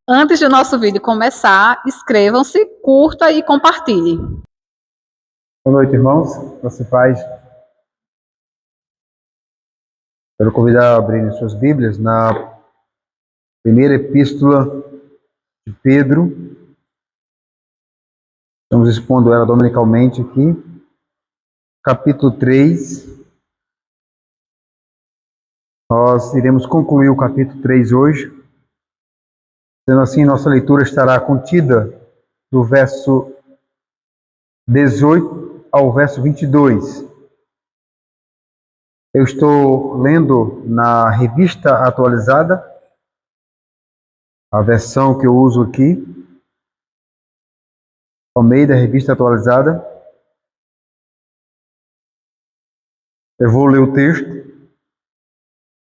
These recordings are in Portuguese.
Antes do nosso vídeo começar, inscrevam-se, curta e compartilhe. Boa noite, irmãos. Graça e paz. Quero convidar a abrirem suas Bíblias na primeira epístola de Pedro. Estamos expondo ela dominicalmente aqui. Capítulo 3. Nós iremos concluir o capítulo 3 hoje. Sendo assim, nossa leitura estará contida do verso 18 ao verso 22. Eu estou lendo na Revista Atualizada, a versão que eu uso aqui, Almeida, Revista Atualizada. Eu vou ler o texto.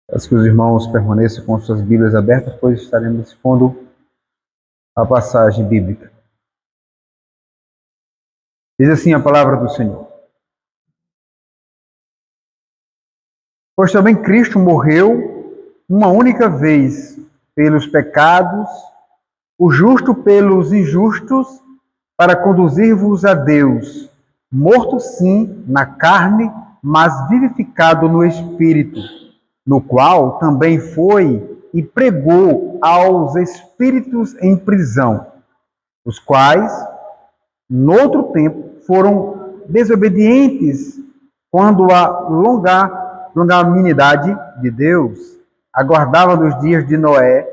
Peço que os irmãos permaneçam com suas Bíblias abertas, pois estaremos expondo a passagem bíblica. Diz assim a palavra do Senhor: Pois também Cristo morreu uma única vez pelos pecados, o justo pelos injustos, para conduzir-vos a Deus, morto sim na carne, mas vivificado no Espírito, no qual também foi e pregou aos espíritos em prisão, os quais, noutro tempo, foram desobedientes quando a longanimidade de Deus aguardava nos dias de Noé,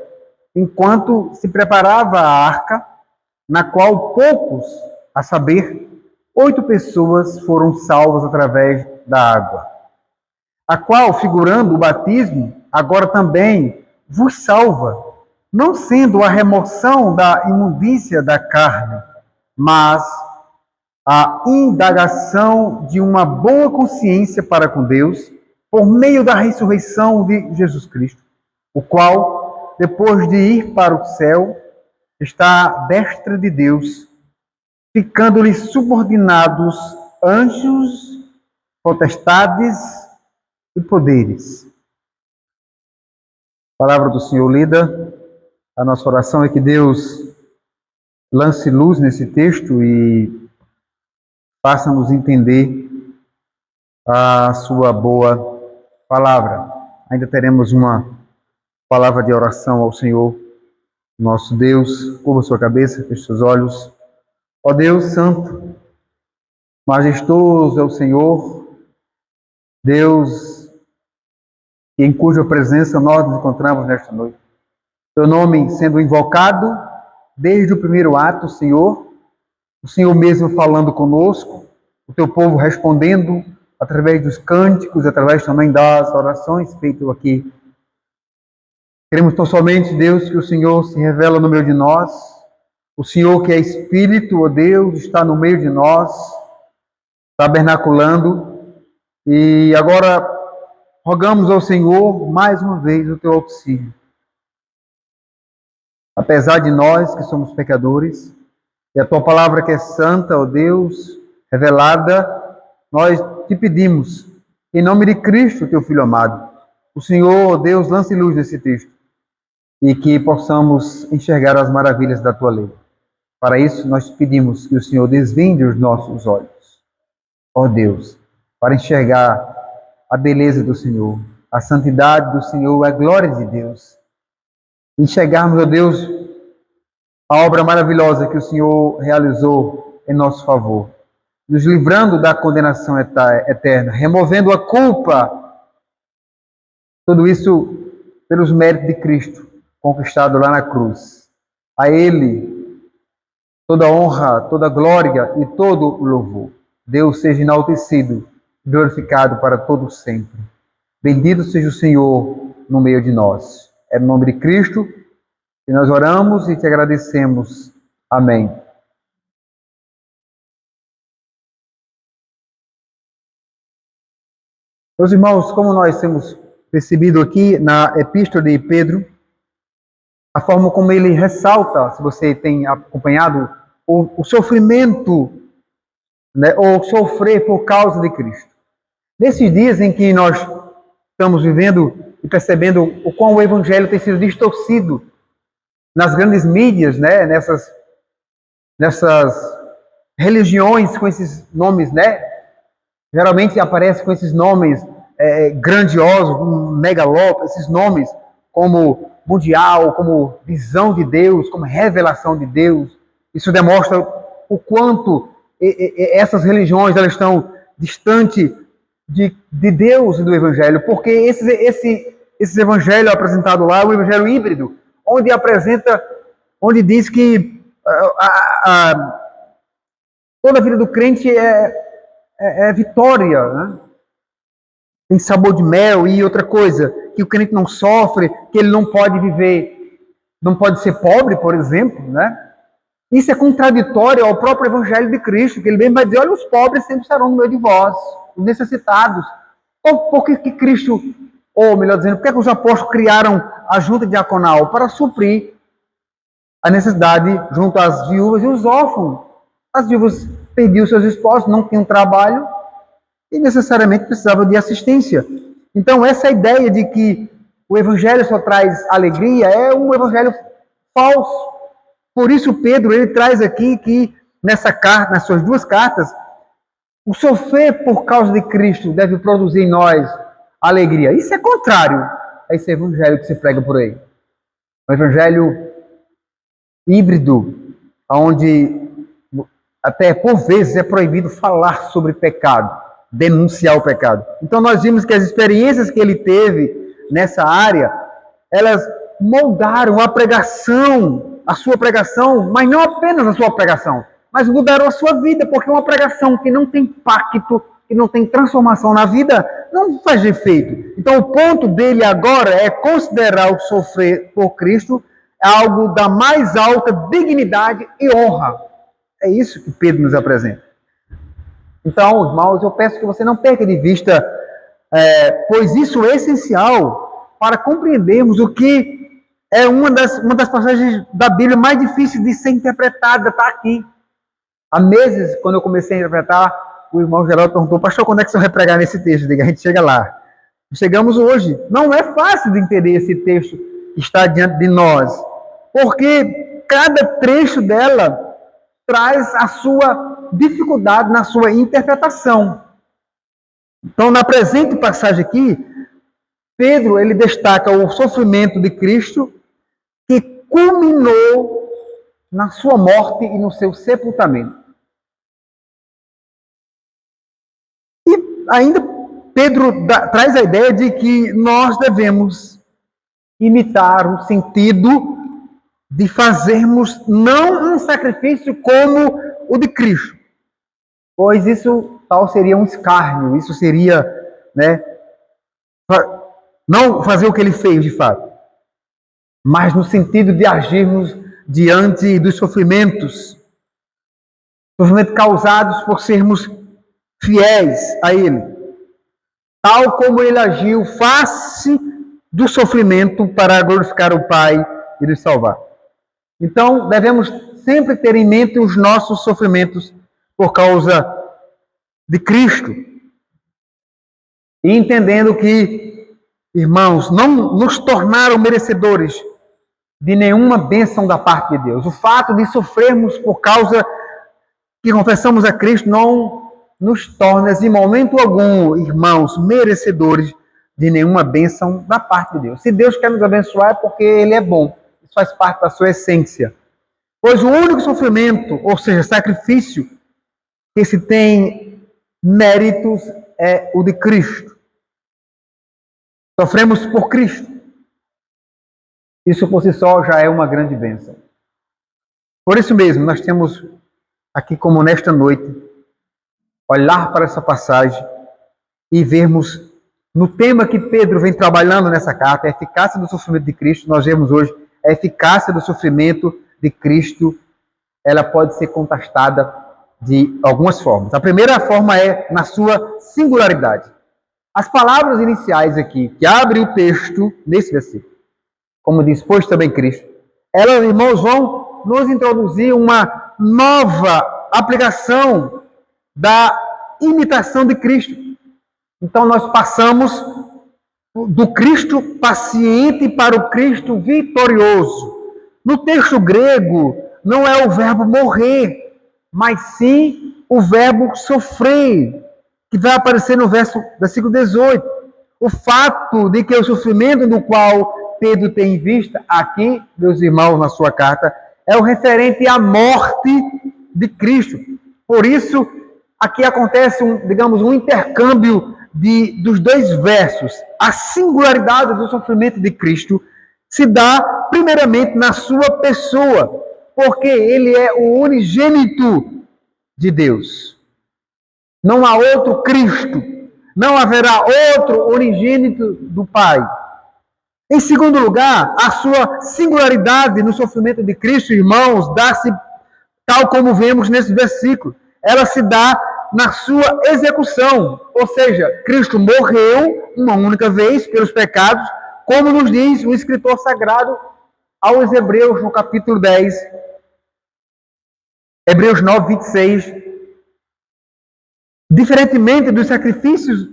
enquanto se preparava a arca, na qual poucos, a saber, 8 pessoas foram salvas através da água, a qual, figurando o batismo, agora também vos salva, não sendo a remoção da imundícia da carne, mas a indagação de uma boa consciência para com Deus, por meio da ressurreição de Jesus Cristo, o qual, depois de ir para o céu, está à destra de Deus, ficando-lhe subordinados anjos, potestades e poderes. Palavra do Senhor lida. A nossa oração é que Deus lance luz nesse texto e faça-nos entender a sua boa palavra. Ainda teremos uma palavra de oração ao Senhor, nosso Deus. Curva sua cabeça, feche seus olhos. Ó Deus Santo, majestoso é o Senhor, Deus em cuja presença nós nos encontramos nesta noite. Teu nome sendo invocado desde o primeiro ato, Senhor, o Senhor mesmo falando conosco, o teu povo respondendo através dos cânticos, através também das orações feitas aqui. Queremos tão somente, Deus, que o Senhor se revela no meio de nós. O Senhor que é Espírito, ó Deus, está no meio de nós, tabernaculando. E agora rogamos ao Senhor mais uma vez o teu auxílio. Apesar de nós que somos pecadores, e a tua palavra que é santa, ó Deus, revelada, nós te pedimos, em nome de Cristo, teu Filho amado, o Senhor, ó Deus, lance luz nesse texto e que possamos enxergar as maravilhas da tua lei. Para isso, nós pedimos que o Senhor desvende os nossos olhos, ó Deus, para enxergar a beleza do Senhor, a santidade do Senhor, a glória de Deus. Enxergarmos, ó Deus, a obra maravilhosa que o Senhor realizou em nosso favor, nos livrando da condenação eterna, removendo a culpa, tudo isso pelos méritos de Cristo, conquistado lá na cruz. A Ele toda honra, toda glória e todo louvor. Deus seja enaltecido, glorificado para todos sempre. Bendito seja o Senhor no meio de nós. É no nome de Cristo que nós oramos e te agradecemos. Amém. Meus irmãos, como nós temos percebido aqui na Epístola de Pedro, a forma como ele ressalta, se você tem acompanhado, o sofrimento, né, ou sofrer por causa de Cristo. Nesses dias em que nós estamos vivendo e percebendo o quão o Evangelho tem sido distorcido nas grandes mídias, né, nessas religiões com esses nomes, né, geralmente aparece com esses nomes grandiosos, megalópolis, esses nomes como mundial, como visão de Deus, como revelação de Deus. Isso demonstra o quanto essas religiões elas estão distante de Deus e do Evangelho, porque esse Evangelho apresentado lá é um Evangelho híbrido, onde diz que toda a vida do crente é vitória, né? Tem sabor de mel e outra coisa, que o crente não sofre, que ele não pode viver, não pode ser pobre, por exemplo, né? Isso é contraditório ao próprio Evangelho de Cristo, que ele mesmo vai dizer, olha, os pobres sempre estarão no meio de vós, os necessitados. Por que Cristo, ou melhor dizendo, por que os apóstolos criaram a junta diaconal? Para suprir a necessidade junto às viúvas e os órfãos. As viúvas perdiam seus esposos, não tinham trabalho e necessariamente precisavam de assistência. Então, essa ideia de que o Evangelho só traz alegria é um Evangelho falso. Por isso, Pedro, ele traz aqui que nessa carta, nas suas duas cartas, o sofrer por causa de Cristo deve produzir em nós alegria. Isso é contrário a esse evangelho que se prega por aí. Um evangelho híbrido, onde até por vezes é proibido falar sobre pecado, denunciar o pecado. Então nós vimos que as experiências que ele teve nessa área, elas moldaram a sua pregação, mas não apenas a sua pregação, mas mudaram a sua vida, porque uma pregação que não tem pacto, que não tem transformação na vida, não faz efeito. Então o ponto dele agora é considerar o sofrer por Cristo algo da mais alta dignidade e honra. É isso que Pedro nos apresenta. Então, irmãos, eu peço que você não perca de vista, pois isso é essencial para compreendermos o que é uma das passagens da Bíblia mais difíceis de ser interpretada, está aqui. Há meses, quando eu comecei a interpretar, o irmão Geraldo perguntou, pastor, quando é que você vai pregar nesse texto? A gente chega lá. Chegamos hoje. Não é fácil de entender esse texto que está diante de nós, porque cada trecho dela traz a sua dificuldade na sua interpretação. Então, na presente passagem aqui, Pedro, ele destaca o sofrimento de Cristo que culminou na sua morte e no seu sepultamento. E ainda Pedro traz a ideia de que nós devemos imitar o sentido de fazermos não um sacrifício como o de Cristo, pois isso tal seria um escárnio, isso seria, né, não fazer o que ele fez de fato, mas no sentido de agirmos diante dos sofrimentos causados por sermos fiéis a Ele, tal como Ele agiu face do sofrimento para glorificar o Pai e nos salvar. Então, devemos sempre ter em mente os nossos sofrimentos por causa de Cristo. E entendendo que, irmãos, não nos tornaram merecedores de nenhuma bênção da parte de Deus. O fato de sofrermos por causa que confessamos a Cristo não nos torna, em momento algum, irmãos, merecedores de nenhuma bênção da parte de Deus. Se Deus quer nos abençoar é porque Ele é bom. Isso faz parte da sua essência. Pois o único sofrimento, ou seja, sacrifício, que se tem méritos é o de Cristo. Sofremos por Cristo. Isso por si só já é uma grande bênção. Por isso mesmo, nós temos aqui como nesta noite, olhar para essa passagem e vermos no tema que Pedro vem trabalhando nessa carta, a eficácia do sofrimento de Cristo. Nós vemos hoje a eficácia do sofrimento de Cristo, ela pode ser contestada de algumas formas. A primeira forma é na sua singularidade. As palavras iniciais aqui, que abrem o texto nesse versículo, como diz, pois também Cristo, elas, irmãos, vão nos introduzir uma nova aplicação da imitação de Cristo. Então nós passamos do Cristo paciente para o Cristo vitorioso. No texto grego, não é o verbo morrer, mas sim o verbo sofrer, que vai aparecer no versículo 18. O fato de que o sofrimento no qual Pedro tem em vista aqui, meus irmãos, na sua carta, é o referente à morte de Cristo. Por isso, aqui acontece um intercâmbio dos dois versos. A singularidade do sofrimento de Cristo se dá primeiramente na sua pessoa, porque ele é o unigênito de Deus. Não há outro Cristo, não haverá outro unigênito do Pai. Em segundo lugar, a sua singularidade no sofrimento de Cristo, irmãos, dá-se tal como vemos nesse versículo. Ela se dá na sua execução, ou seja, Cristo morreu uma única vez pelos pecados, como nos diz o escritor sagrado aos Hebreus, no capítulo 10, Hebreus 9, 26. Diferentemente dos sacrifícios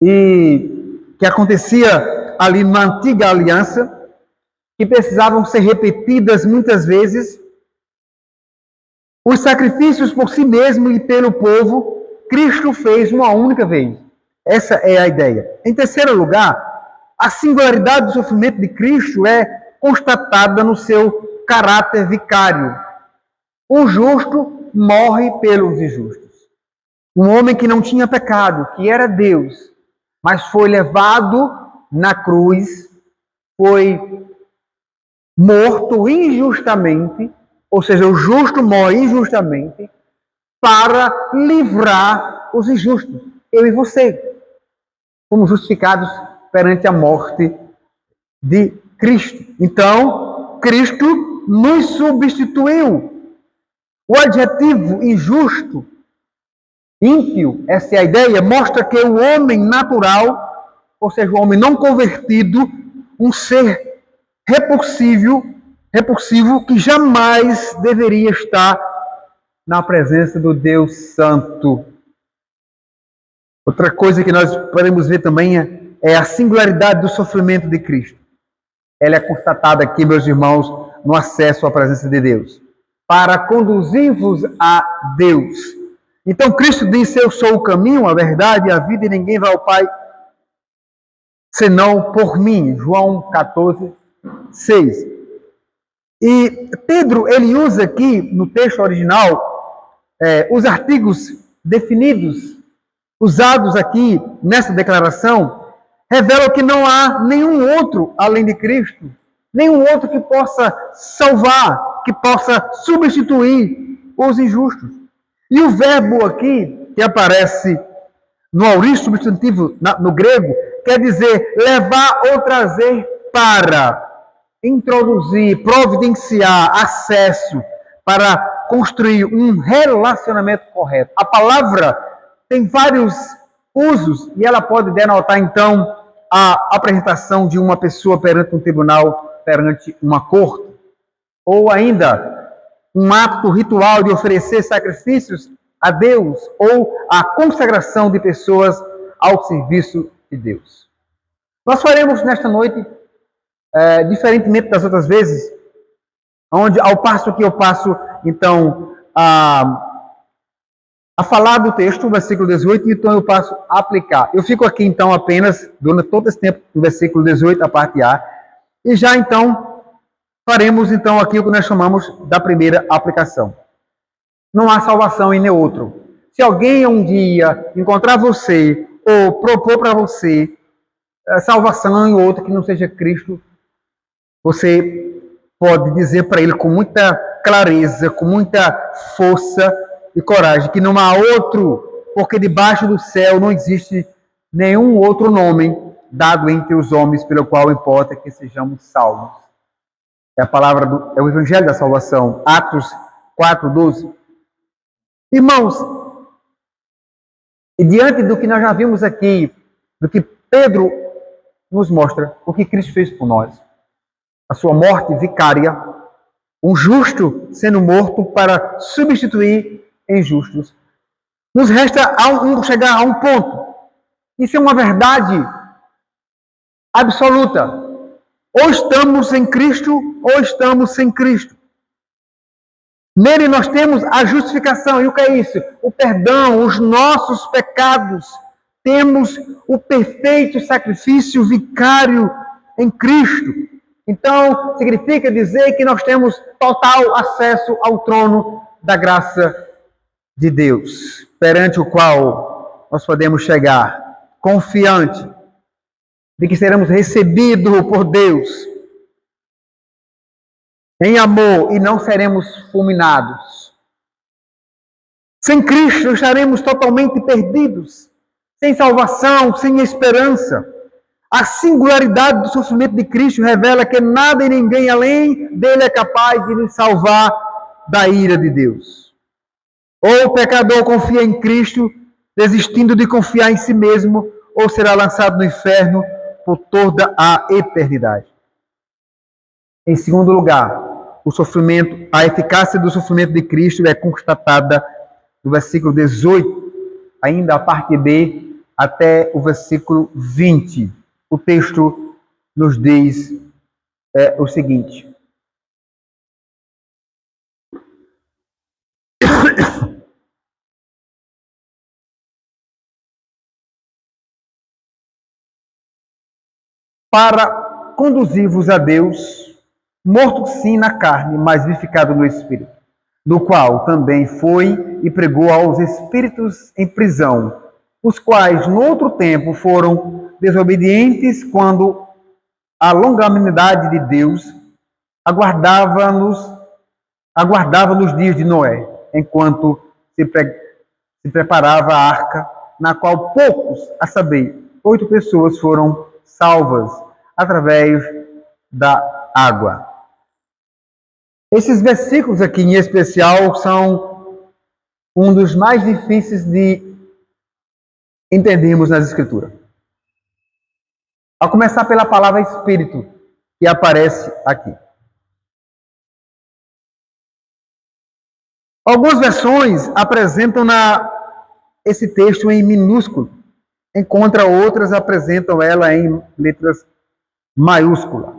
que acontecia ali na antiga aliança, que precisavam ser repetidas muitas vezes, os sacrifícios por si mesmo e pelo povo, Cristo fez uma única vez. Essa é a ideia. Em terceiro lugar, a singularidade do sofrimento de Cristo é constatada no seu caráter vicário. O justo morre pelos injustos. Um homem que não tinha pecado, que era Deus, mas foi levado na cruz, foi morto injustamente, ou seja, o justo morre injustamente, para livrar os injustos. Eu e você fomos justificados perante a morte de Cristo. Então, Cristo nos substituiu. O adjetivo injusto, ímpio, essa é a ideia, mostra que o homem natural, ou seja, o homem não convertido, um ser repulsivo que jamais deveria estar na presença do Deus Santo. Outra coisa que nós podemos ver também é a singularidade do sofrimento de Cristo. Ela é constatada aqui, meus irmãos, no acesso à presença de Deus, para conduzir-vos a Deus. Então Cristo disse: eu sou o caminho, a verdade e a vida, e ninguém vai ao Pai senão por mim. João 14, 6. E Pedro, ele usa aqui no texto original os artigos definidos, usados aqui nessa declaração, revelam que não há nenhum outro além de Cristo, nenhum outro que possa salvar, que possa substituir os injustos. E o verbo aqui, que aparece no aorista substantivo no grego, quer dizer levar ou trazer para, introduzir, providenciar, acesso, para construir um relacionamento correto. A palavra tem vários usos e ela pode denotar, então, a apresentação de uma pessoa perante um tribunal, perante uma corte, ou ainda um ato ritual de oferecer sacrifícios a Deus, ou a consagração de pessoas ao serviço de Deus. Nós faremos nesta noite, diferentemente das outras vezes, onde ao passo que eu passo, então, a falar do texto, versículo 18, então eu passo a aplicar. Eu fico aqui, então, apenas, durante todo esse tempo, do versículo 18, a parte A, e já, então, faremos, então, aqui o que nós chamamos da primeira aplicação. Não há salvação em nenhum outro. Se alguém um dia encontrar você, ou propor para você salvação em outro que não seja Cristo, você pode dizer para ele com muita clareza, com muita força e coragem, que não há outro, porque debaixo do céu não existe nenhum outro nome dado entre os homens pelo qual importa que sejamos salvos. É a palavra é o Evangelho da Salvação, Atos 4:12. Irmãos, e diante do que nós já vimos aqui, do que Pedro nos mostra, o que Cristo fez por nós, a sua morte vicária, um justo sendo morto para substituir injustos, nos resta chegar a um ponto. Isso é uma verdade absoluta. Ou estamos em Cristo, ou estamos sem Cristo. Nele nós temos a justificação. E o que é isso? O perdão, os nossos pecados. Temos o perfeito sacrifício vicário em Cristo. Então, significa dizer que nós temos total acesso ao trono da graça de Deus, perante o qual nós podemos chegar confiante de que seremos recebidos por Deus em amor e não seremos fulminados. Sem Cristo estaremos totalmente perdidos, sem salvação, sem esperança. A singularidade do sofrimento de Cristo revela que nada e ninguém além dele é capaz de nos salvar da ira de Deus. Ou o pecador confia em Cristo, desistindo de confiar em si mesmo, ou será lançado no inferno por toda a eternidade. Em segundo lugar, o sofrimento, a eficácia do sofrimento de Cristo é constatada no versículo 18, ainda a parte B, até o versículo 20. O texto nos diz o seguinte: para conduzir-vos a Deus, morto sim na carne, mas vivificado no Espírito, do qual também foi e pregou aos espíritos em prisão, os quais, no outro tempo, foram desobedientes quando a longanimidade de Deus aguardava nos dias de Noé, enquanto se preparava a arca, na qual poucos, a saber, 8 pessoas foram salvas através da água. Esses versículos aqui, em especial, são um dos mais difíceis de entendermos nas Escrituras. A começar pela palavra Espírito, que aparece aqui. Algumas versões apresentam esse texto em minúsculo, enquanto outras apresentam ela em letras maiúsculas.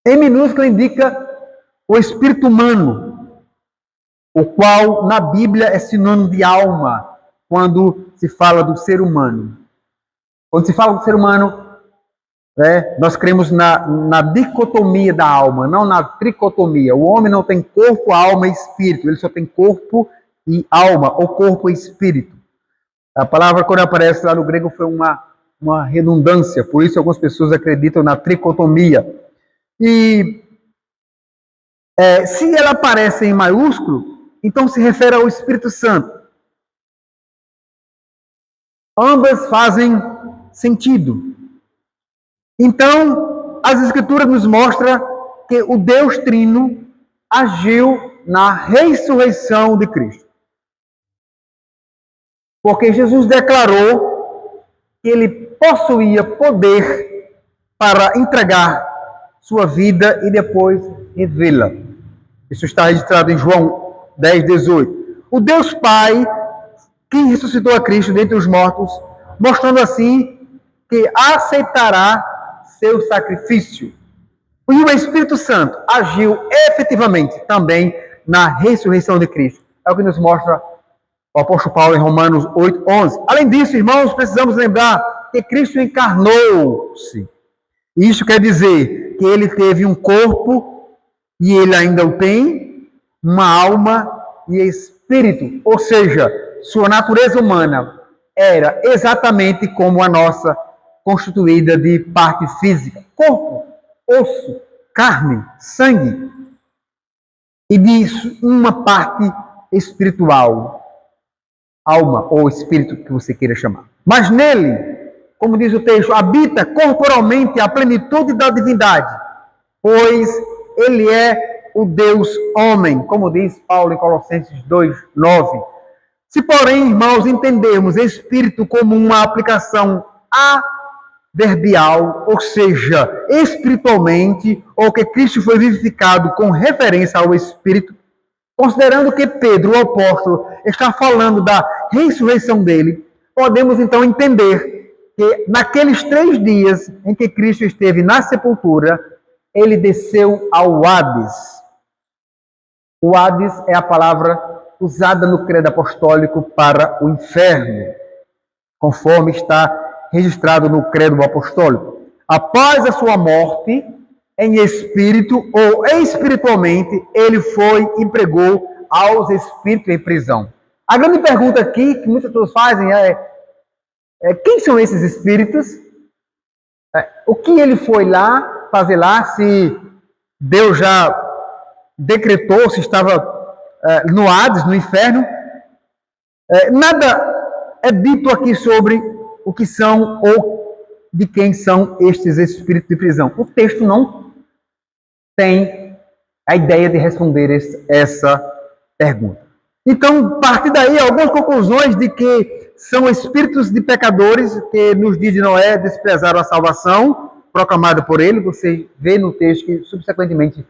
Em minúsculo indica o espírito humano, o qual na Bíblia é sinônimo de alma, quando se fala do ser humano. Quando se fala do ser humano, nós cremos na dicotomia da alma, não na tricotomia. O homem não tem corpo, alma e espírito, ele só tem corpo e alma, ou corpo e espírito. A palavra, quando aparece lá no grego, foi uma redundância, por isso algumas pessoas acreditam na tricotomia. E se ela aparece em maiúsculo, então se refere ao Espírito Santo. Ambas fazem sentido. Então, as Escrituras nos mostram que o Deus Trino agiu na ressurreição de Cristo. Porque Jesus declarou que ele possuía poder para entregar sua vida e depois revê-la. Isso está registrado em João 10, 18. O Deus Pai, que ressuscitou a Cristo dentre os mortos, mostrando assim que aceitará seu sacrifício. E o Espírito Santo agiu efetivamente também na ressurreição de Cristo. É o que nos mostra o apóstolo Paulo em Romanos 8, 11. Além disso, irmãos, precisamos lembrar que Cristo encarnou-se. Isso quer dizer que ele teve um corpo, e ele ainda o tem, uma alma e espírito. Ou seja, sua natureza humana era exatamente como a nossa, constituída de parte física, corpo, osso, carne, sangue, e de uma parte espiritual, alma ou espírito que você queira chamar. Mas nele, como diz o texto, habita corporalmente a plenitude da divindade, pois ele é o Deus homem, como diz Paulo em Colossenses 2, 9. Se, porém, irmãos, entendermos espírito como uma aplicação adverbial, ou seja, espiritualmente, ou que Cristo foi vivificado com referência ao Espírito, considerando que Pedro, o apóstolo, está falando da ressurreição dele, podemos então entender que naqueles 3 dias em que Cristo esteve na sepultura, ele desceu ao Hades. O Hades é a palavra usada no credo apostólico para o inferno, conforme está registrado no credo apostólico. Após a sua morte, em espírito ou espiritualmente, ele foi e pregou aos espíritos em prisão. A grande pergunta aqui, que muitas pessoas fazem quem são esses espíritos? O que ele foi lá fazer lá, se Deus já decretou, se estava no Hades, no inferno? Nada é dito aqui sobre o que são ou de quem são estes espíritos de prisão. O texto não tem a ideia de responder essa pergunta. Então, a partir daí, algumas conclusões de que são espíritos de pecadores que nos dias de Noé desprezaram a salvação proclamada por ele. Você vê no texto que, subsequentemente,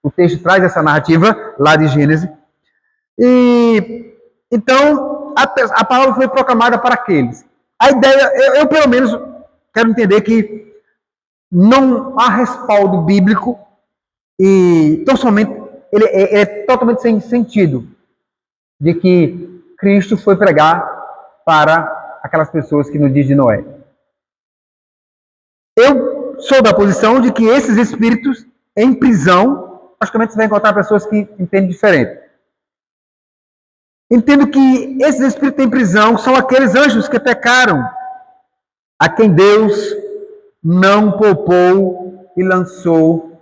o texto traz essa narrativa lá de Gênesis. E então, a palavra foi proclamada para aqueles. A ideia, eu pelo menos quero entender que não há respaldo bíblico e tão somente ele é totalmente sem sentido de que Cristo foi pregar para aquelas pessoas que no dia de Noé. Eu sou da posição de que esses espíritos em prisão, praticamente você vai encontrar pessoas que entendem diferente. Entendo que esses espíritos em prisão são aqueles anjos que pecaram, a quem Deus não poupou e lançou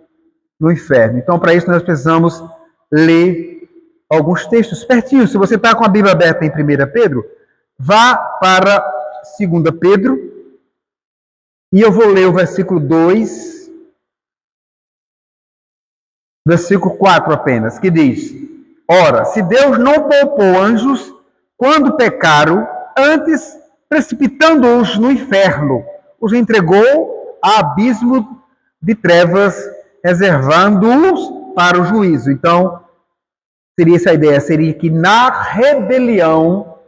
no inferno. Então, para isso, nós precisamos ler alguns textos pertinho. Se você está com a Bíblia aberta em 1 Pedro, vá para 2 Pedro, e eu vou ler o versículo 2, versículo 4 apenas, que diz: Ora, se Deus não poupou anjos quando pecaram, antes, precipitando-os no inferno, os entregou a abismo de trevas, reservando-os para o juízo. Então, seria essa a ideia, seria que na rebelião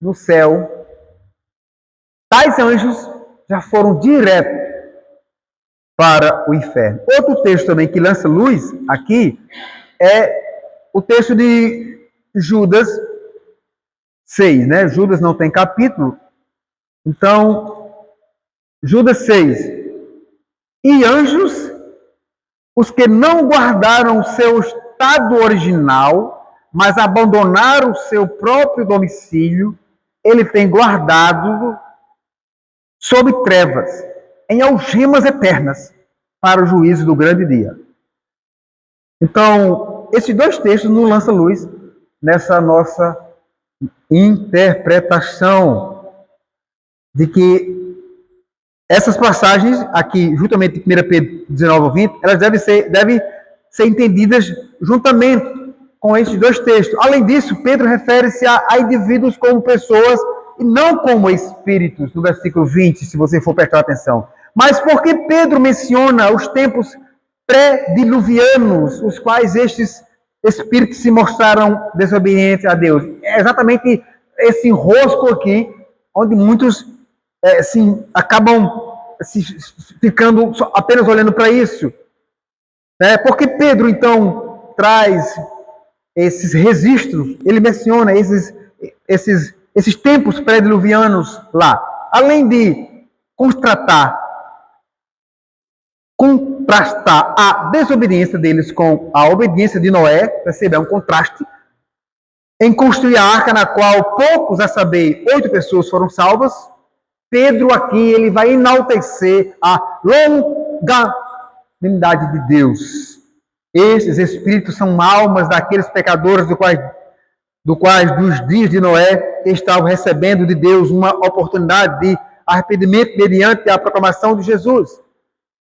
no céu, tais anjos já foram direto para o inferno. Outro texto também que lança luz aqui é o texto de Judas 6, né? Judas não tem capítulo. Então, Judas 6. E anjos, os que não guardaram o seu estado original, mas abandonaram o seu próprio domicílio, ele tem guardado sob trevas, em algemas eternas, para o juízo do grande dia. Então, esses 2 textos nos lançam luz nessa nossa interpretação de que essas passagens aqui, juntamente de 1 Pedro 19 ao 20, elas devem ser entendidas juntamente com esses 2 textos. Além disso, Pedro refere-se a indivíduos como pessoas e não como espíritos, no versículo 20, se você for prestar atenção. Mas por que Pedro menciona os tempos pré-diluvianos, os quais estes espíritos se mostraram desobedientes a Deus? É exatamente esse enrosco aqui, onde muitos acabam ficando apenas olhando para isso. Porque Pedro, então, traz esses registros, ele menciona esses tempos pré-diluvianos lá. Além de contrastar a desobediência deles com a obediência de Noé, percebe? É um contraste. Em construir a arca na qual poucos, a saber, 8 pessoas foram salvas, Pedro aqui ele vai enaltecer a longanimidade de Deus. Esses espíritos são almas daqueles pecadores dos dias de Noé estavam recebendo de Deus uma oportunidade de arrependimento mediante a proclamação de Jesus.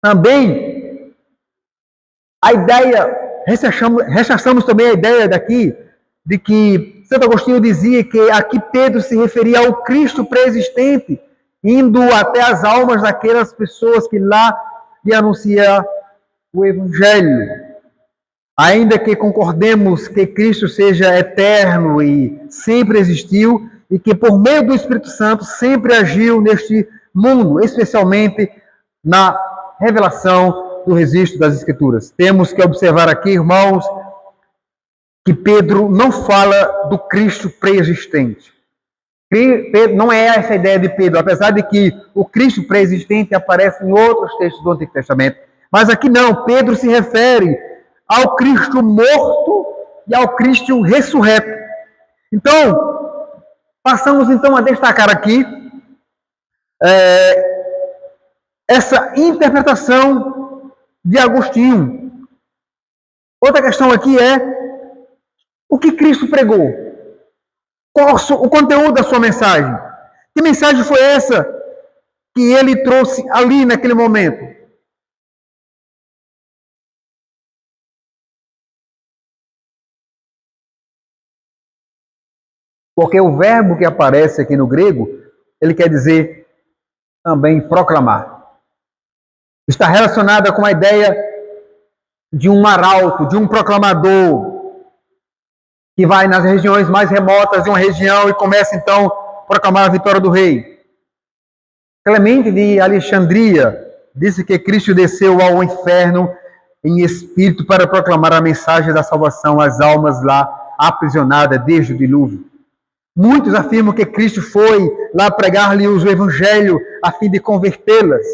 Também a ideia, rechaçamos também a ideia daqui de que Santo Agostinho dizia que aqui Pedro se referia ao Cristo pré-existente, indo até as almas daquelas pessoas que lá lhe anunciam o Evangelho. Ainda que concordemos que Cristo seja eterno e sempre existiu, e que por meio do Espírito Santo sempre agiu neste mundo, especialmente na revelação do registro das Escrituras. Temos que observar aqui, irmãos, que Pedro não fala do Cristo pré-existente. Não é essa a ideia de Pedro, apesar de que o Cristo pré-existente aparece em outros textos do Antigo Testamento. Mas aqui não, Pedro se refere ao Cristo morto e ao Cristo ressurreto. Então, passamos então a destacar aqui essa interpretação de Agostinho. Outra questão aqui é o que Cristo pregou. Qual o conteúdo da sua mensagem? Que mensagem foi essa que ele trouxe ali naquele momento? Porque o verbo que aparece aqui no grego, ele quer dizer também proclamar. Está relacionada com a ideia de um arauto, de um proclamador, que vai nas regiões mais remotas de uma região e começa então a proclamar a vitória do rei. Clemente de Alexandria disse que Cristo desceu ao inferno em espírito para proclamar a mensagem da salvação às almas lá aprisionadas desde o dilúvio. Muitos afirmam que Cristo foi lá pregar-lhes o evangelho a fim de convertê-las.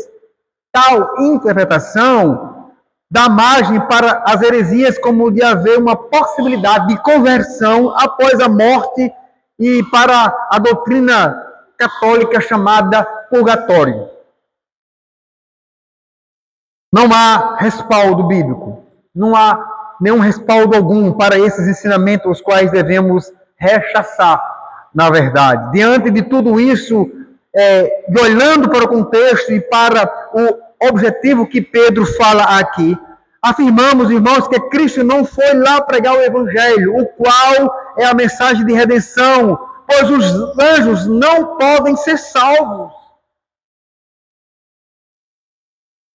Tal interpretação dá margem para as heresias, como de haver uma possibilidade de conversão após a morte, e para a doutrina católica chamada purgatório. Não há respaldo bíblico, não há nenhum respaldo algum para esses ensinamentos, os quais devemos rechaçar, na verdade. Diante de tudo isso, e olhando para o contexto e para o objetivo que Pedro fala aqui, afirmamos, irmãos, que Cristo não foi lá pregar o evangelho, o qual é a mensagem de redenção, pois os anjos não podem ser salvos.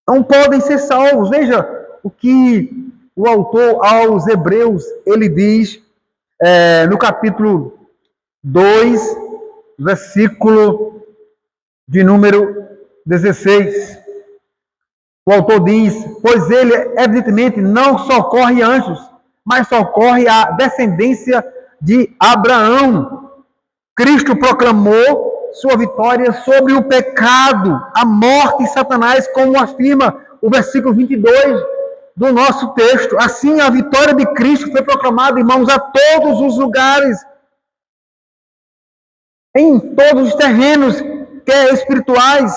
Não podem ser salvos. Veja o que o autor aos Hebreus, ele diz no capítulo 2, versículo de número 16. O autor diz: pois ele, evidentemente, não socorre anjos, mas socorre a descendência de Abraão. Cristo proclamou sua vitória sobre o pecado, a morte e Satanás, como afirma o versículo 22 do nosso texto. Assim, a vitória de Cristo foi proclamada, irmãos, a todos os lugares, em todos os terrenos, quer espirituais,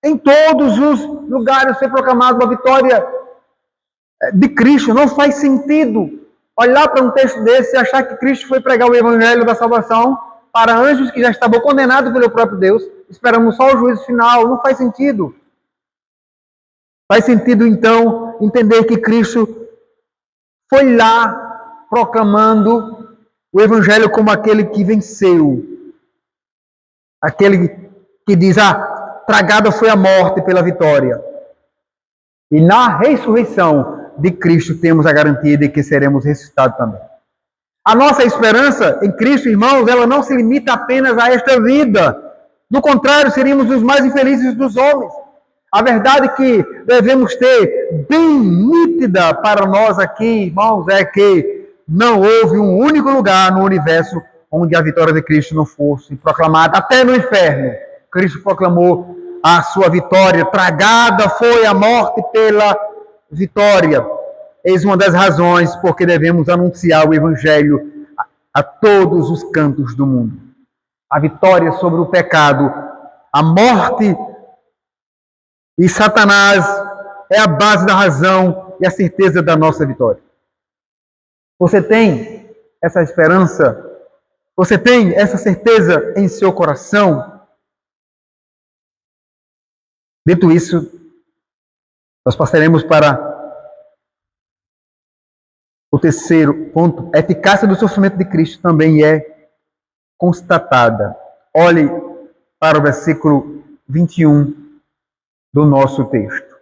em todos os lugares foi proclamada a vitória de Cristo. Não faz sentido olhar para um texto desse e achar que Cristo foi pregar o evangelho da salvação para anjos que já estavam condenados pelo próprio Deus, esperamos só o juízo final. Não faz sentido. Faz sentido, então, entender que Cristo foi lá proclamando o evangelho como aquele que venceu. Aquele que diz: tragada foi a morte pela vitória. E na ressurreição de Cristo temos a garantia de que seremos ressuscitados também. A nossa esperança em Cristo, irmãos, ela não se limita apenas a esta vida. Do contrário, seríamos os mais infelizes dos homens. A verdade que devemos ter bem nítida para nós aqui, irmãos, é que não houve um único lugar no universo onde a vitória de Cristo não fosse proclamada. Até no inferno, Cristo proclamou a sua vitória. Tragada foi a morte pela vitória. Eis uma das razões porque devemos anunciar o evangelho a todos os cantos do mundo. A vitória sobre o pecado, a morte e Satanás é a base da razão e a certeza da nossa vitória. Você tem essa esperança? Você tem essa certeza em seu coração? Dito isso, nós passaremos para o terceiro ponto. A eficácia do sofrimento de Cristo também é constatada. Olhe para o versículo 21 do nosso texto.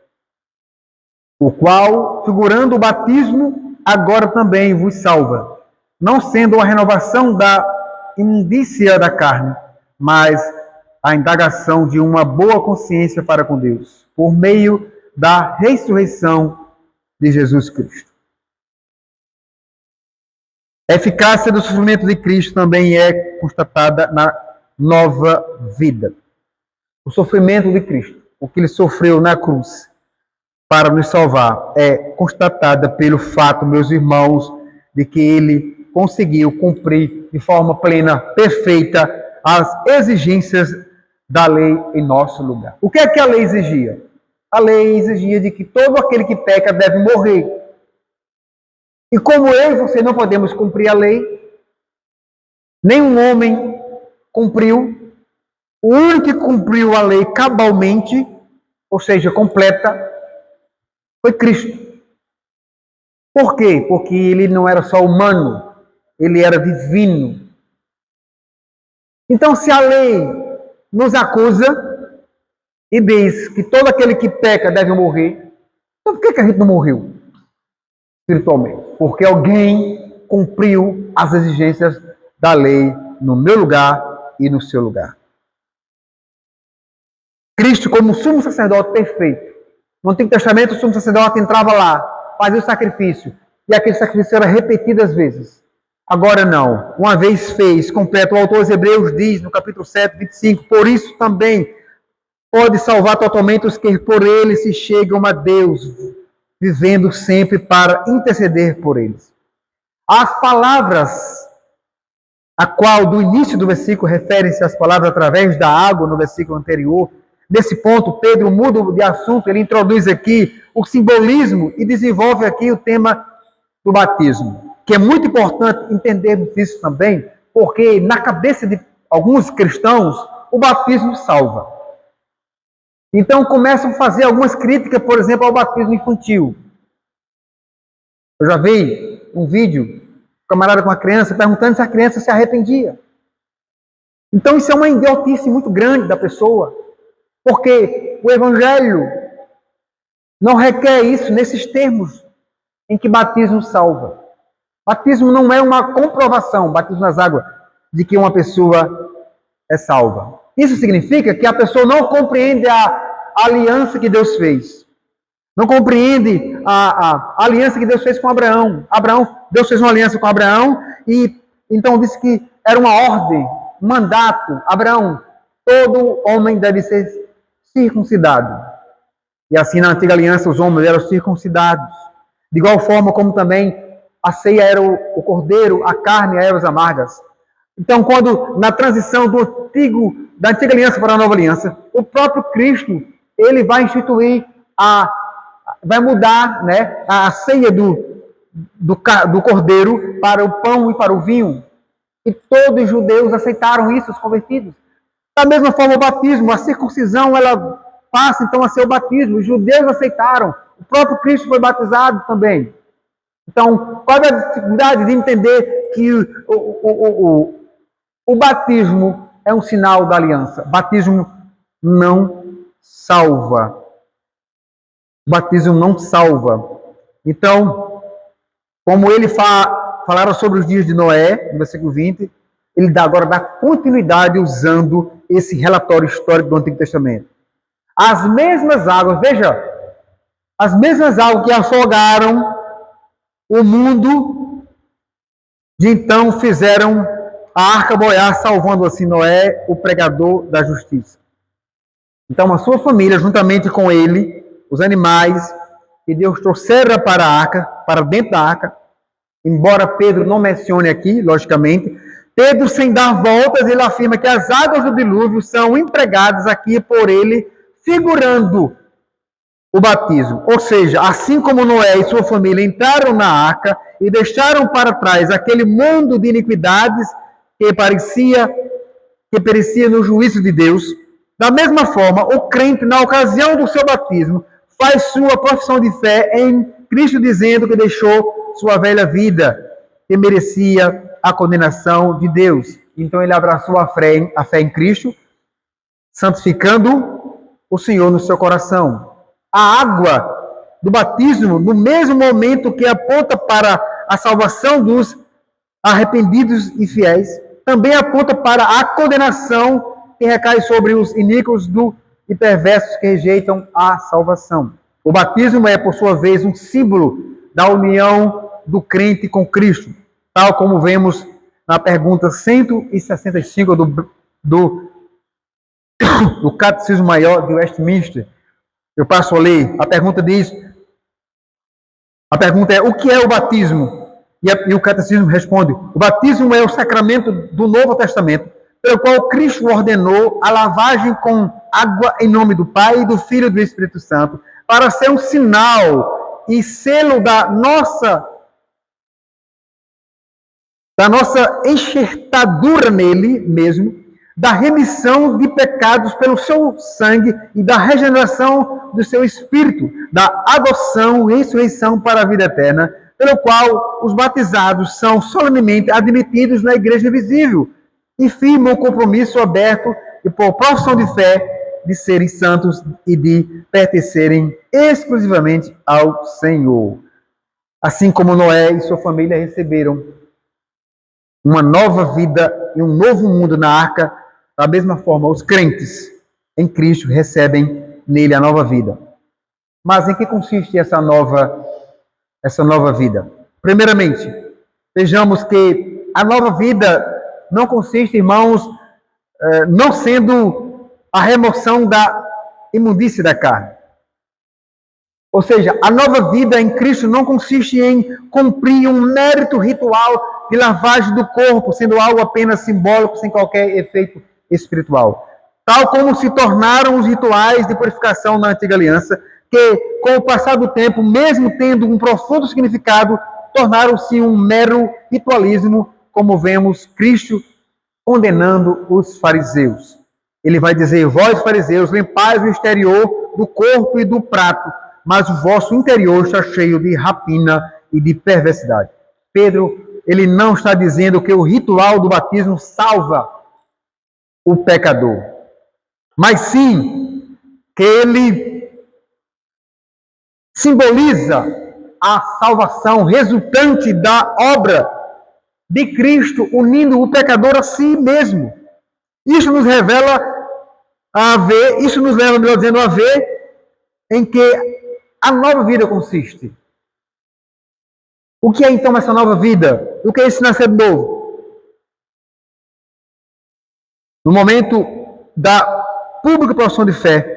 O qual, figurando o batismo, agora também vos salva, não sendo a renovação da imundícia da carne, mas a indagação de uma boa consciência para com Deus, por meio da ressurreição de Jesus Cristo. A eficácia do sofrimento de Cristo também é constatada na nova vida. O sofrimento de Cristo, o que ele sofreu na cruz para nos salvar, é constatada pelo fato, meus irmãos, de que ele conseguiu cumprir de forma plena, perfeita, as exigências da lei em nosso lugar. O que é que a lei exigia? A lei exigia de que todo aquele que peca deve morrer. E como eu e você não podemos cumprir a lei, nenhum homem cumpriu, o único que cumpriu a lei cabalmente, ou seja, completa, foi Cristo. Por quê? Porque ele não era só humano, ele era divino. Então, se a lei nos acusa e diz que todo aquele que peca deve morrer, então por que a gente não morreu espiritualmente? Porque alguém cumpriu as exigências da lei no meu lugar e no seu lugar. Cristo, como sumo sacerdote perfeito. No Antigo Testamento, o sumo sacerdote entrava lá, fazia o sacrifício, e aquele sacrifício era repetido às vezes. Agora não. Uma vez fez, completo. O autor aos Hebreus diz, no capítulo 7, 25, por isso também pode salvar totalmente os que por ele se chegam a Deus, vivendo sempre para interceder por eles. As palavras, a qual do início do versículo referem-se às palavras através da água, no versículo anterior. Nesse ponto, Pedro muda de assunto, ele introduz aqui o simbolismo e desenvolve aqui o tema do batismo, que é muito importante entendermos isso também, porque na cabeça de alguns cristãos, o batismo salva. Então começam a fazer algumas críticas, por exemplo, ao batismo infantil. Eu já vi um vídeo, um camarada com uma criança, perguntando se a criança se arrependia. Então isso é uma idiotice muito grande da pessoa, porque o Evangelho não requer isso nesses termos em que batismo salva. Batismo não é uma comprovação, batismo nas águas, de que uma pessoa é salva. Isso significa que a pessoa não compreende a aliança que Deus fez. Não compreende a aliança que Deus fez com Abraão. Deus fez uma aliança com Abraão e então disse que era uma ordem, um mandato. Abraão, todo homem deve ser circuncidado. E assim na antiga aliança os homens eram circuncidados. De igual forma como também a ceia era o cordeiro, a carne, as ervas amargas. Então, quando na transição da antiga aliança para a nova aliança, o próprio Cristo, ele vai instituir vai mudar, né, a ceia do cordeiro para o pão e para o vinho. E todos os judeus aceitaram isso, os convertidos. Da mesma forma, o batismo, a circuncisão, ela passa então a ser o batismo. Os judeus aceitaram. O próprio Cristo foi batizado também. Então, qual é a dificuldade de entender que o batismo é um sinal da aliança? Batismo não salva. O batismo não salva. Então, como ele falaram sobre os dias de Noé, no versículo 20, ele agora dá continuidade usando esse relatório histórico do Antigo Testamento. As mesmas águas, veja, as mesmas águas que afogaram o mundo, de então fizeram a arca boiar, salvando assim Noé, o pregador da justiça. Então a sua família, juntamente com ele, os animais que Deus trouxera para a arca, para dentro da arca, embora Pedro não mencione aqui, logicamente, Pedro, sem dar voltas, ele afirma que as águas do dilúvio são empregadas aqui por ele, figurando o batismo. Ou seja, assim como Noé e sua família entraram na arca e deixaram para trás aquele mundo de iniquidades que perecia no juízo de Deus, da mesma forma, o crente, na ocasião do seu batismo, faz sua profissão de fé em Cristo, dizendo que deixou sua velha vida, que merecia a condenação de Deus. Então ele abraçou a fé em Cristo, santificando o Senhor no seu coração. A água do batismo, no mesmo momento que aponta para a salvação dos arrependidos e fiéis, também aponta para a condenação que recai sobre os iníquos e perversos que rejeitam a salvação. O batismo é, por sua vez, um símbolo da união do crente com Cristo, tal como vemos na pergunta 165 do Catecismo Maior de Westminster. Eu passo a ler. A pergunta é: o que é o batismo? E o Catecismo responde: o batismo é o sacramento do Novo Testamento, pelo qual Cristo ordenou a lavagem com água em nome do Pai, do Filho e do Espírito Santo, para ser um sinal e selo da nossa enxertadura nele mesmo, da remissão de pecados pelo seu sangue e da regeneração do seu espírito, da adoção e ressurreição para a vida eterna, pelo qual os batizados são solenemente admitidos na igreja visível e firmam o compromisso aberto e por profissão de fé de serem santos e de pertencerem exclusivamente ao Senhor. Assim como Noé e sua família receberam uma nova vida e um novo mundo na arca, da mesma forma, os crentes em Cristo recebem nele a nova vida. Mas em que consiste essa nova vida? Primeiramente, vejamos que a nova vida não consiste, irmãos, não sendo a remoção da imundície da carne. Ou seja, a nova vida em Cristo não consiste em cumprir um mérito ritual de lavagem do corpo, sendo algo apenas simbólico, sem qualquer efeito espiritual. Tal como se tornaram os rituais de purificação na antiga aliança, que, com o passar do tempo, mesmo tendo um profundo significado, tornaram-se um mero ritualismo, como vemos Cristo condenando os fariseus. Ele vai dizer: vós, fariseus, limpais o exterior do corpo e do prato, mas o vosso interior está cheio de rapina e de perversidade. Pedro, ele não está dizendo que o ritual do batismo salva o pecador, mas sim que ele simboliza a salvação resultante da obra de Cristo, unindo o pecador a si mesmo. Isso nos leva, melhor dizendo, a ver em que a nova vida consiste. O que é então essa nova vida? O que é esse nascer novo? No momento da pública profissão de fé,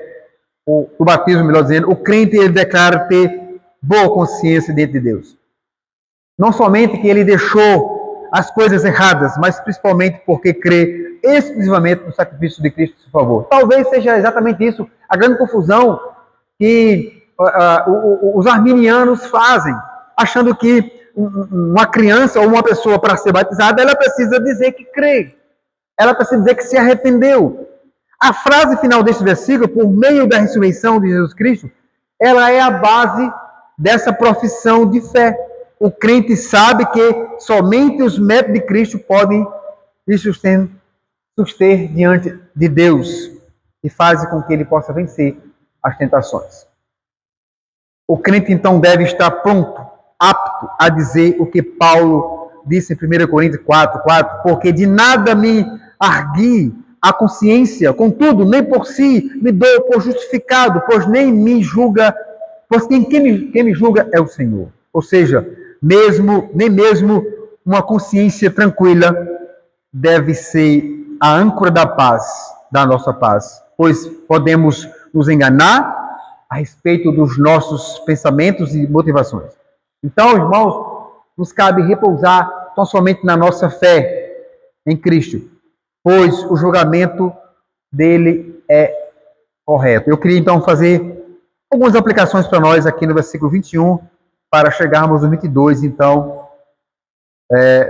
o batismo, melhor dizendo, o crente ele declara ter boa consciência diante de Deus. Não somente que ele deixou as coisas erradas, mas principalmente porque crê exclusivamente no sacrifício de Cristo em seu favor. Talvez seja exatamente isso a grande confusão que os arminianos fazem, achando que uma criança ou uma pessoa, para ser batizada, ela precisa dizer que crê. Ela precisa dizer que se arrependeu. A frase final deste versículo, por meio da ressurreição de Jesus Cristo, ela é a base dessa profissão de fé. O crente sabe que somente os métodos de Cristo podem lhe suster diante de Deus e fazem com que ele possa vencer as tentações. O crente, então, deve estar pronto, apto a dizer o que Paulo disse em 1 Coríntios 4:4, porque de nada me argui a consciência, contudo, nem por si me dou por justificado, pois nem me julga, pois quem me julga é o Senhor. Ou seja, nem mesmo uma consciência tranquila deve ser a âncora da paz, da nossa paz, pois podemos nos enganar a respeito dos nossos pensamentos e motivações. Então, irmãos, nos cabe repousar tão somente na nossa fé em Cristo, pois o julgamento dele é correto. Eu queria então fazer algumas aplicações para nós aqui no versículo 21, para chegarmos no 22, então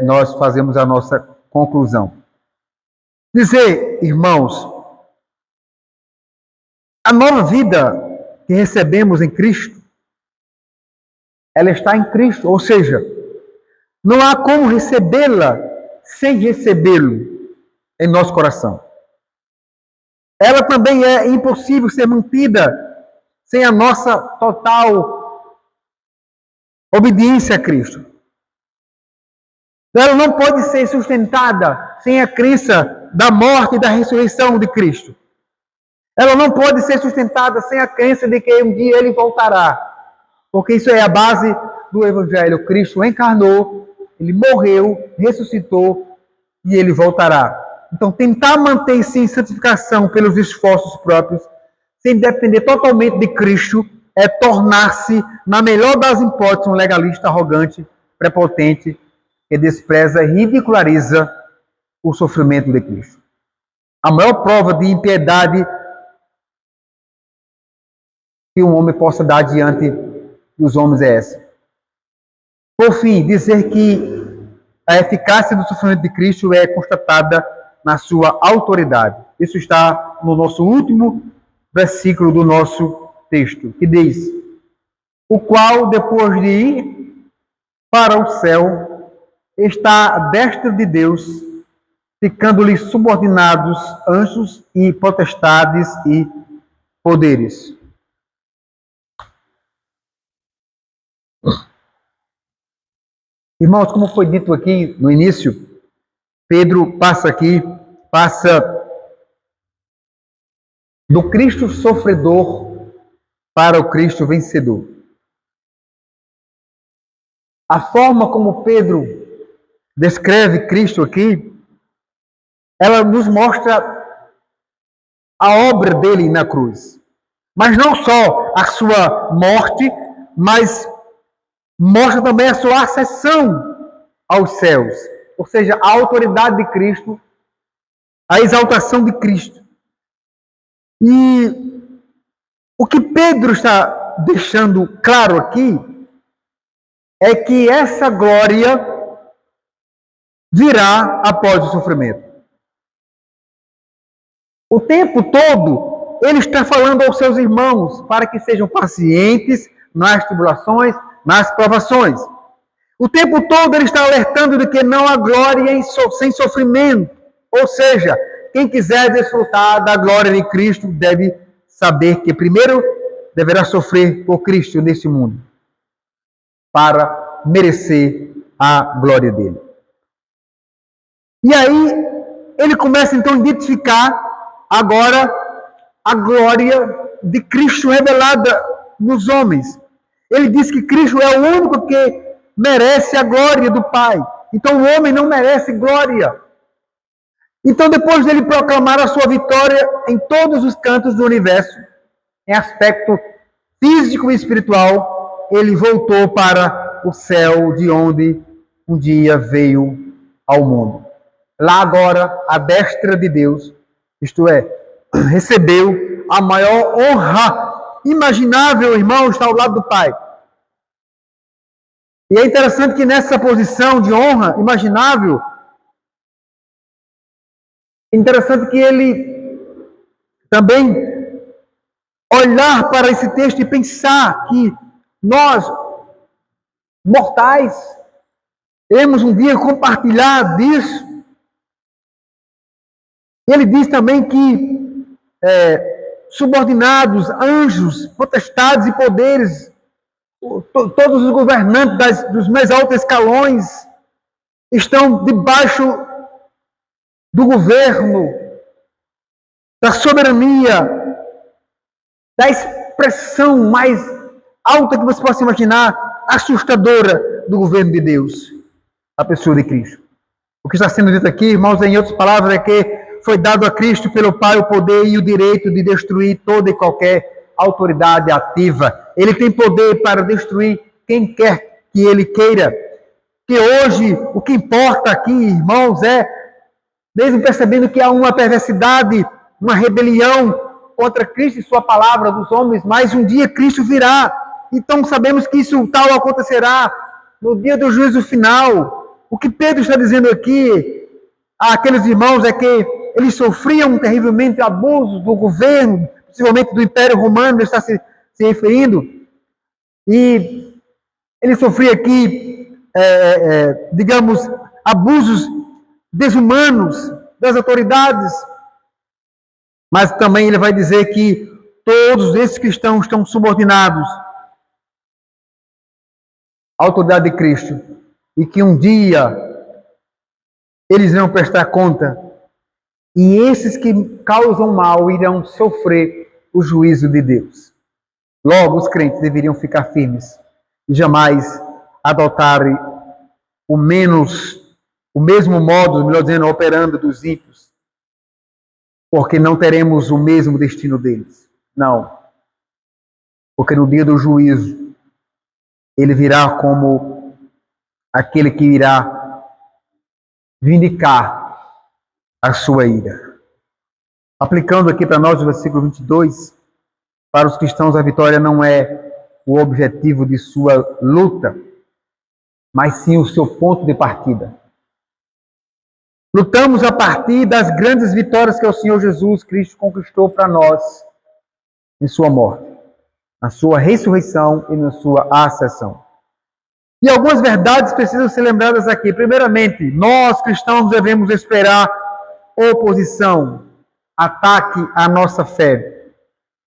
nós fazemos a nossa conclusão. Dizer, irmãos, a nova vida que recebemos em Cristo, ela está em Cristo, ou seja, não há como recebê-la sem recebê-lo em nosso coração. Ela também é impossível ser mantida sem a nossa total obediência a Cristo. Ela não pode ser sustentada sem a crença da morte e da ressurreição de Cristo. Ela não pode ser sustentada sem a crença de que um dia ele voltará. Porque isso é a base do Evangelho. Cristo encarnou, ele morreu, ressuscitou e ele voltará. Então, tentar manter-se em santificação pelos esforços próprios, sem depender totalmente de Cristo, é tornar-se, na melhor das hipóteses, um legalista arrogante, prepotente, que despreza e ridiculariza o sofrimento de Cristo. A maior prova de impiedade que um homem possa dar diante dos homens é essa. Por fim, dizer que a eficácia do sofrimento de Cristo é constatada na sua autoridade. Isso está no nosso último versículo do nosso texto, que diz: o qual, depois de ir para o céu, está à destra de Deus, ficando-lhe subordinados anjos e potestades e poderes. Irmãos, como foi dito aqui no início, Pedro passa do Cristo sofredor para o Cristo vencedor. A forma como Pedro descreve Cristo aqui, ela nos mostra a obra dele na cruz. Mas não só a sua morte, mas mostra também a sua ascensão aos céus. Ou seja, a autoridade de Cristo, a exaltação de Cristo. E o que Pedro está deixando claro aqui é que essa glória virá após o sofrimento. O tempo todo, ele está falando aos seus irmãos para que sejam pacientes nas tribulações, nas provações. O tempo todo ele está alertando de que não há glória sem sofrimento. Ou seja, quem quiser desfrutar da glória de Cristo deve saber que primeiro deverá sofrer por Cristo neste mundo, para merecer a glória dele. E aí, ele começa então a identificar agora a glória de Cristo revelada nos homens. Ele diz que Cristo é o único que merece a glória do Pai. Então o homem não merece glória. Então, depois dele proclamar a sua vitória em todos os cantos do universo, em aspecto físico e espiritual, ele voltou para o céu, de onde um dia veio ao mundo. Lá agora, à destra de Deus, isto é, recebeu a maior honra imaginável, irmão, está ao lado do Pai. E é interessante que nessa posição de honra imaginável, é interessante que ele também olhar para esse texto e pensar que nós, mortais, iremos um dia compartilhar disso. Ele diz também que subordinados, anjos, potestades e poderes, todos os governantes dos mais altos escalões estão debaixo do governo, da soberania, da expressão mais alta que você possa imaginar, assustadora do governo de Deus, a pessoa de Cristo. O que está sendo dito aqui, irmãos, em outras palavras, é que foi dado a Cristo pelo Pai o poder e o direito de destruir toda e qualquer autoridade ativa. Ele tem poder para destruir quem quer que ele queira. Que hoje o que importa aqui, irmãos, é, mesmo percebendo que há uma perversidade, uma rebelião contra Cristo e sua palavra dos homens, mas um dia Cristo virá. Então sabemos que isso tal acontecerá no dia do juízo final. O que Pedro está dizendo aqui àqueles irmãos é que eles sofriam terrivelmente abusos do governo, possivelmente do Império Romano, ele está se referindo, e ele sofria aqui, digamos, abusos desumanos das autoridades, mas também ele vai dizer que todos esses cristãos estão subordinados à autoridade de Cristo, e que um dia eles irão prestar conta, e esses que causam mal irão sofrer o juízo de Deus. Logo, os crentes deveriam ficar firmes e jamais adotarem o mesmo modo, melhor dizendo, operando dos ímpios, porque não teremos o mesmo destino deles. Não. Porque no dia do juízo, ele virá como aquele que irá vindicar a sua ira. Aplicando aqui para nós o versículo 22, para os cristãos a vitória não é o objetivo de sua luta, mas sim o seu ponto de partida. Lutamos a partir das grandes vitórias que o Senhor Jesus Cristo conquistou para nós em sua morte, na sua ressurreição e na sua ascensão. E algumas verdades precisam ser lembradas aqui. Primeiramente, nós cristãos devemos esperar oposição, ataque à nossa fé.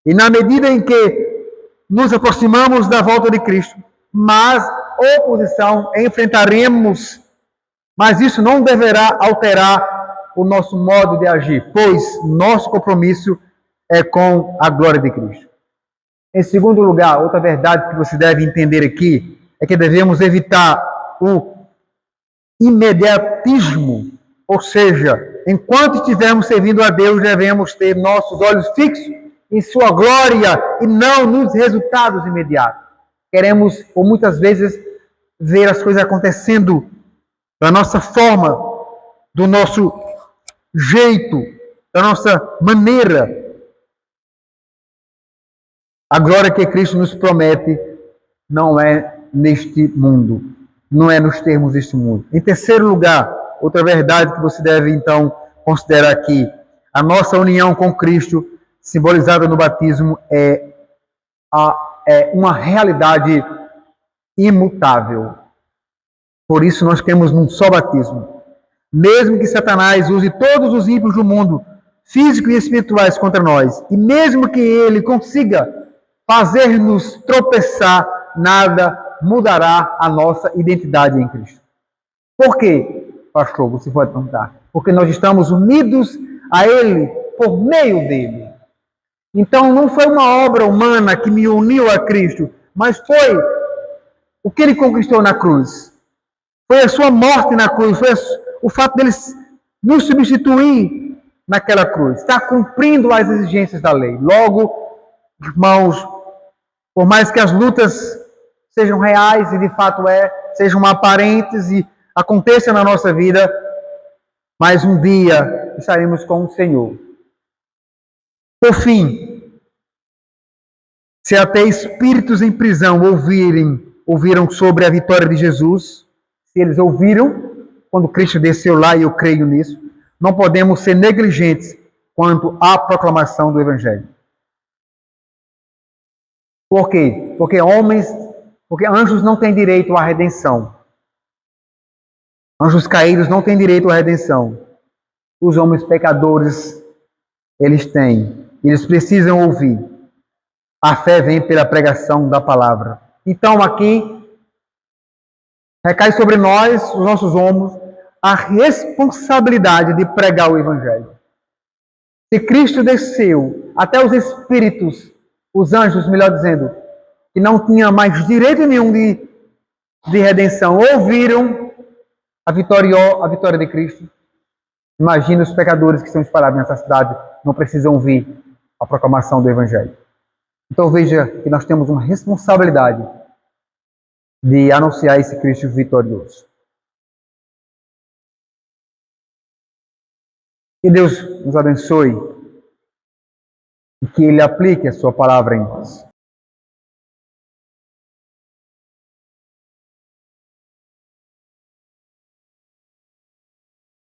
E na medida em que nos aproximamos da volta de Cristo, mas oposição enfrentaremos, mas isso não deverá alterar o nosso modo de agir, pois nosso compromisso é com a glória de Cristo. Em segundo lugar, outra verdade que você deve entender aqui é que devemos evitar o imediatismo, ou seja, enquanto estivermos servindo a Deus, devemos ter nossos olhos fixos em sua glória e não nos resultados imediatos. Queremos, por muitas vezes, ver as coisas acontecendo da nossa forma, do nosso jeito, da nossa maneira. A glória que Cristo nos promete não é neste mundo, não é nos termos deste mundo. Em terceiro lugar, outra verdade que você deve então considerar aqui, a nossa união com Cristo, simbolizada no batismo, é uma realidade imutável. Por isso nós temos um só batismo. Mesmo que Satanás use todos os ímpios do mundo, físicos e espirituais, contra nós, e mesmo que ele consiga fazer-nos tropeçar, nada mudará a nossa identidade em Cristo. Por quê, pastor? Você pode perguntar. Porque nós estamos unidos a Ele por meio dele. Então não foi uma obra humana que me uniu a Cristo, mas foi o que Ele conquistou na cruz. Foi a sua morte na cruz, foi o fato dele nos substituir naquela cruz. Está cumprindo as exigências da lei. Logo, irmãos, por mais que as lutas sejam reais e de fato sejam aparentes e aconteçam na nossa vida, mas um dia estaremos com o Senhor. Por fim, se até espíritos em prisão ouviram sobre a vitória de Jesus, se eles ouviram quando Cristo desceu lá, e eu creio nisso, não podemos ser negligentes quanto à proclamação do Evangelho. Por quê? Porque anjos não têm direito à redenção. Anjos caídos não têm direito à redenção. Os homens pecadores, eles têm. Eles precisam ouvir. A fé vem pela pregação da palavra. Então aqui, recai sobre nós, os nossos ombros, a responsabilidade de pregar o Evangelho. Se Cristo desceu, até os espíritos, os anjos, melhor dizendo, que não tinham mais direito nenhum de redenção, ouviram a vitória de Cristo. Imagina os pecadores que estão espalhados nessa cidade, não precisam ouvir a proclamação do Evangelho. Então veja que nós temos uma responsabilidade de anunciar esse Cristo vitorioso. Que Deus nos abençoe e que Ele aplique a sua palavra em nós.